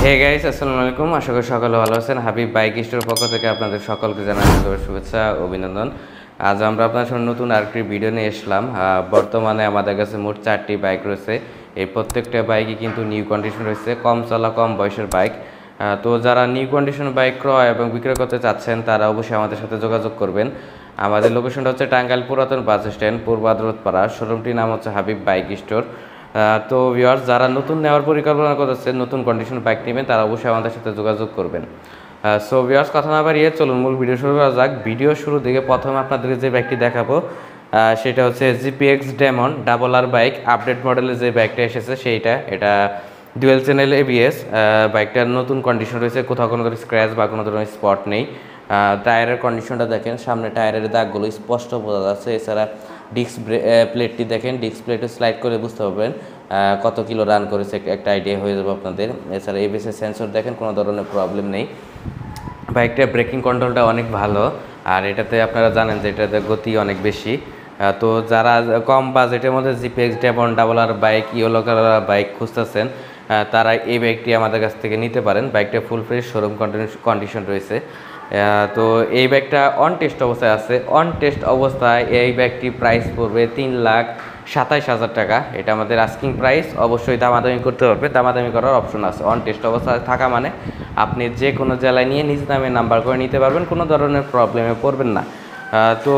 Hey guys, আসসালামু আলাইকুম। আশা করি সকলে ভালো আছেন। হাবিব বাইক স্টোরের পক্ষ থেকে আপনাদের সকলকে জানাই শুভেচ্ছা অভিনন্দন। আজ আমরা আপনার সামনে নতুন আরেকটি ভিডিও নিয়ে এসলাম। বর্তমানে আমাদের কাছে মোট 4টি বাইক রয়েছে। এই প্রত্যেকটা বাইকই কিন্তু নিউ কন্ডিশন রয়েছে, কম চলা কম বয়সের বাইক। তো যারা নিউ কন্ডিশন বাইক ক্রয় এবং বিক্রয় করতে চাচ্ছেন তারা অবশ্যই আমাদের সাথে যোগাযোগ করবেন। আমাদের লোকেশনটা হচ্ছে টাঙ্গাইল পুরাতন বাস স্ট্যান্ড, পূর্ব আদালতপাড়া। শোরুমটির নাম হচ্ছে হাবিব বাইক স্টোর। তো ভিউয়ার্স, যারা নতুন নেওয়ার পরিকল্পনা করতেছেন, নতুন কন্ডিশন বাইক নেবেন, তারা অবশ্যই আমাদের সাথে যোগাযোগ করবেন। সো ভিউয়ার্স, কথা না বাড়িয়ে চলুন মূল ভিডিও শুরু করা যাক। ভিডিও শুরু থেকে প্রথমে আপনাদেরকে যে বাইকটি দেখাবো সেটা হচ্ছে জিপিএক্স ডেমন ডাবল আর বাইক। আপডেট মডেলের যে বাইকটা এসেছে এটা ডুয়েল চ্যানেল এবিএস। বাইকটার নতুন কন্ডিশন রয়েছে, কোথাও কোনো ধরনের স্ক্র্যাচ বা কোনো ধরনের স্পট নেই। টায়ারের কন্ডিশনটা দেখেন, সামনে টায়ারের দাগগুলো স্পষ্ট বোঝা যাচ্ছে। এছাড়া ডিস্ক প্লেটটি দেখেন, ডিস্ক প্লেটে স্লাইড করে বুঝতে পারবেন কত কিলো রান করেছে, একটা আইডিয়া হয়ে যাবে আপনাদের। এছাড়া এবিএসের সেন্সর দেখেন, কোনো ধরনের প্রবলেম নেই। বাইকটার ব্রেকিং কন্ট্রোলটা অনেক ভালো, আর এটাতে আপনারা জানেন যে এটাতে গতি অনেক বেশি। তো যারা কম বাজেটের মধ্যে জিপিএক্স ডেমন ডাবল আর বাইক, ইয়েলো কালার বাইক খুঁজতেছেন, তারা এই বাইকটি আমাদের কাছ থেকে নিতে পারেন। বাইকটা ফুল ফ্রেশ শোরুম কন্ডিশন রয়েছে। তো এই ব্যাগটা অন টেস্ট অবস্থায় আছে। অন টেস্ট অবস্থায় এই ব্যাগটি প্রাইস পড়বে 3,27,000 টাকা। এটা আমাদের আস্কিং প্রাইস। অবশ্যই দামাদামি করতে পারবে, দামাদামি করার অপশন আছে। অন টেস্ট অবস্থায় থাকা মানে আপনি যে কোনো জেলায় নিয়ে নিজ নামে নাম্বার করে নিতে পারবেন, কোনো ধরনের প্রবলেমে পড়বেন না। তো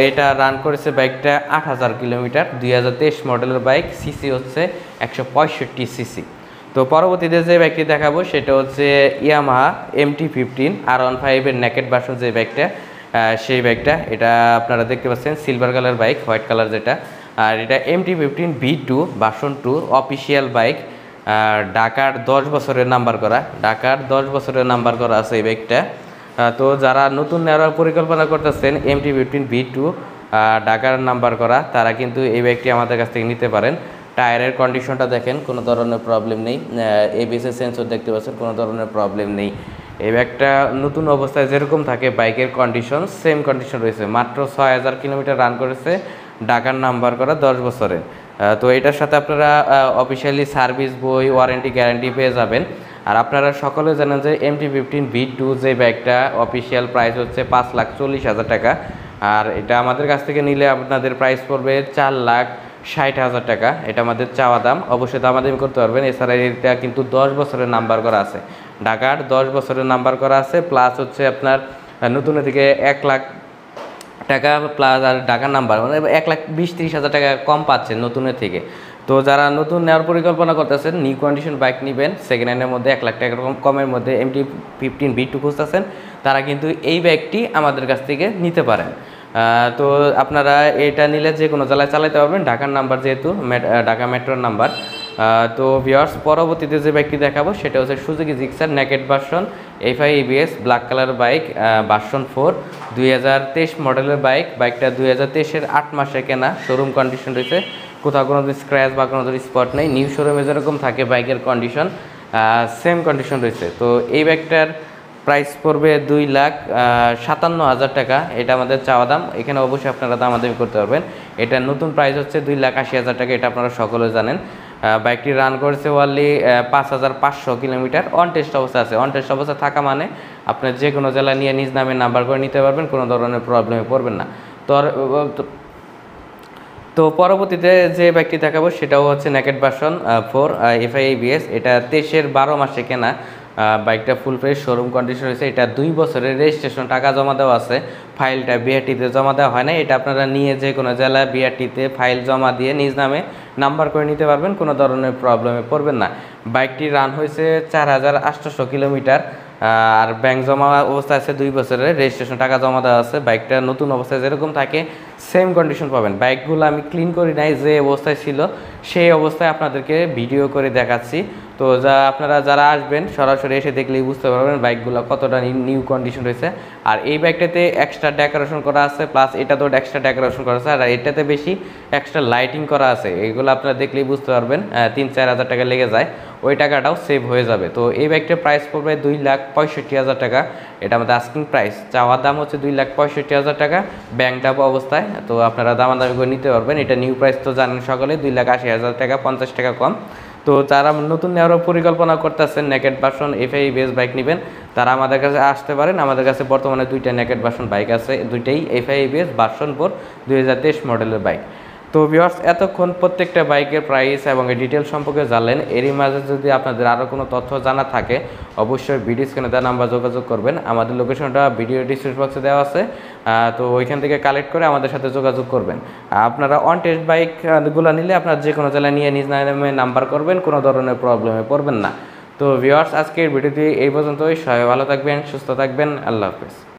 এটা রান করেছে বাইকটা 8,000 কিলোমিটার। 2023 মডেলের বাইক, সিসি হচ্ছে 165 সিসি। তো পরবর্তীতে যে বাইকটি দেখাবো সেটা হচ্ছে ইয়ামাহা MT-15 R15-এর নেকেড ভার্সন যে বাইকটা, সেই বাইকটা। এটা আপনারা দেখতে পাচ্ছেন silver colour bike, white colour যেটা। আর এটা MT-15 V2 version 2 official bike. ঢাকার 10 বছরের নাম্বার করা, ঢাকার 10 বছরের নাম্বার করা আছে এই বাইকটা। তো যারা নতুন নেওয়ার পরিকল্পনা করতেছেন, MT-15 V2 ঢাকার নাম্বার করা, তারা কিন্তু এই বাইকটি আমাদের কাছ থেকে নিতে পারেন। টায়ারের কন্ডিশনটা দেখেন, কোনো ধরনের প্রবলেম নেই। এবিএসের সেন্সর দেখতে পাচ্ছেন, কোনো ধরনের প্রবলেম নেই। এই ব্যাগটা নতুন অবস্থায় যেরকম থাকে বাইকের কন্ডিশন, সেম কন্ডিশন রয়েছে। মাত্র 6,000 কিলোমিটার রান করেছে, ঢাকার নাম্বার করা, 10 বছরে। তো এটার সাথে আপনারা অফিসিয়ালি সার্ভিস বই, ওয়ারেন্টি, গ্যারান্টি পেয়ে যাবেন। আর আপনারা সকলে জানেন যে MT-15 V2 যে বাইকটা অফিসিয়াল প্রাইস হচ্ছে 5,40,000 টাকা। আর এটা আমাদের কাছ থেকে নিলে আপনাদের প্রাইস পড়বে 4,60,000 টাকা। এটা আমাদের চাওয়া দাম। অবশ্যই দামাদামি করতে পারবেন। এছাড়া এটা কিন্তু 10 বছরের নাম্বার করা আছে, ঢাকার 10 বছরের নাম্বার করা আছে। প্লাস হচ্ছে আপনার নতুনের দিকে 1,00,000 টাকা প্লাস, আর ঢাকার নাম্বার মানে 1,20,000-30,000 টাকা কম পাচ্ছেন নতুনের থেকে। তো যারা নতুন নেওয়ার পরিকল্পনা করতেছেন, নিউ কন্ডিশন বাইক নেবেন, সেকেন্ড হ্যান্ডের মধ্যে 1,00,000 টাকা কমের মধ্যে MT-15 V2 খুঁজতেছেন, তারা কিন্তু এই বাইকটি আমাদের কাছ থেকে নিতে পারেন। তো আপনারা এটা নিলে যে কোনো জেলায় চালাতে পারবেন, ঢাকার নাম্বার যেহেতু, ঢাকা মেট্রোর নাম্বার। তো ভিউয়ার্স, পরবর্তীতে যে বাইকটি দেখাবো সেটা হচ্ছে Suzuki Gixxer naked version FI ABS black colour bike, version 4 2023 মডেলের বাইক। বাইকটা 2023-এর 8 মাসে কেনা, শোরুম কন্ডিশন রয়েছে, কোথাও কোনো স্ক্র্যাচ বা কোনো স্পট নেই। নিউ শোরুমে যেরকম থাকে বাইকের কন্ডিশন, সেম কন্ডিশন রয়েছে। তো এই বাইকটার প্রাইস পড়বে 2,57,000 টাকা। এটা আমাদের চাওয়া দাম। এখানে অবশ্যই আপনারা দামাদামি করতে পারবেন। এটার নতুন প্রাইস হচ্ছে 2,80,000 টাকা। এটা আপনারা সকলে জানেন। বাইকটি রান করেছে ওয়ানলি 5,500 কিলোমিটার। অন টেস্ট অবস্থা আছে। অন টেস্ট অবস্থা থাকা মানে আপনার যে কোনো জেলা নিয়ে নিজ নামে নাম্বার করে নিতে পারবেন, কোনো ধরনের প্রবলেমে পড়বেন না। তো পরবর্তীতে যে বাইকটি দেখাবো সেটাও হচ্ছে নেকেড ভার্সন 4 FI ABS। এটা 23-এর 12 মাসে কেনা। বাইকটা ফুল ফ্রেশ শোরুম কন্ডিশন রয়েছে। এটা 2 বছরের রেজিস্ট্রেশন, টাকা জমা দেওয়া আছে। ফাইলটা বিআরটিতে জমা দেওয়া হয় না। এটা আপনারা নিয়ে যে কোনো জেলায় বিআরটিতে ফাইল জমা দিয়ে নিজ নামে নাম্বার করে নিতে পারবেন, কোনো ধরনের প্রবলেমে পড়বেন না। বাইকটি রান হয়েছে 4,800 কিলোমিটার। আর ব্যাংক জমা অবস্থা আছে, 2 বছরের রেজিস্ট্রেশন, টাকা জমা দেওয়া আছে। বাইকটা নতুন অবস্থায় যেরকম থাকে সেম কন্ডিশন পাবেন। বাইকগুলো আমি ক্লিন করি নাই, যে অবস্থায় ছিল সেই অবস্থায় আপনাদেরকে ভিডিও করে দেখাচ্ছি। তো আপনারা যারা আসবেন সরাসরি এসে দেখলেই বুঝতে পারবেন বাইকগুলো কতটা নিউ কন্ডিশন রয়েছে। আর এই বাইকটাতে এক্সট্রা ডেকোরেশন করা আছে, প্লাস এটাতেও এক্সট্রা ডেকোরেশন করা আছে, আর এটাতে বেশি এক্সট্রা লাইটিং করা আছে। এগুলো আপনারা দেখলেই বুঝতে পারবেন। 3-4 হাজার টাকা লেগে যায়, ওই টাকাটাও সেভ হয়ে যাবে। তো এই বাইকটার প্রাইস পড়বে 2,65,000 টাকা। এটা আমাদের আস্কিং প্রাইস। চাওয়ার দাম হচ্ছে 2,65,000 টাকা ব্যাংক ডাব অবস্থায়। তো আপনারা দামাদামি করে নিতে পারবেন। এটা নিউ প্রাইস তো জানেন সকলে, 2,80,000 টাকা, 50 টাকা কম। তো যারা নতুন নেওয়ার পরিকল্পনা করতেছেন naked version FI base bike নেবেন, তারা আমাদের কাছে আসতে পারেন। আমাদের কাছে বর্তমানে দুইটা নেকেড ভার্সন বাইক আছে, দুইটাই এফআই বেস ভার্সন 4 2023 মডেলের বাইক। তো ভিউয়ার্স, এতক্ষণ প্রত্যেকটা বাইকের প্রাইস এবং ডিটেল সম্পর্কে জানলেন। এরই মাঝে যদি আপনাদের আরও কোনো তথ্য জানা থাকে অবশ্যই ভিডিও স্ক্রিনে দেওয়া নাম্বার যোগাযোগ করবেন। আমাদের লোকেশনটা ভিডিও ডিসক্রিপশন বক্সে দেওয়া আছে, তো ওইখান থেকে কালেক্ট করে আমাদের সাথে যোগাযোগ করবেন। আপনারা অন টেস্ট বাইকগুলো নিলে আপনারা যে কোনো জেলায় নিয়ে নিজ নামে নাম্বার করবেন, কোনো ধরনের প্রবলেমে পড়বেন না। তো ভিউয়ার্স, আজকের ভিডিওটি এই পর্যন্তই। সবাই ভালো থাকবেন, সুস্থ থাকবেন, আল্লাহ হাফেজ।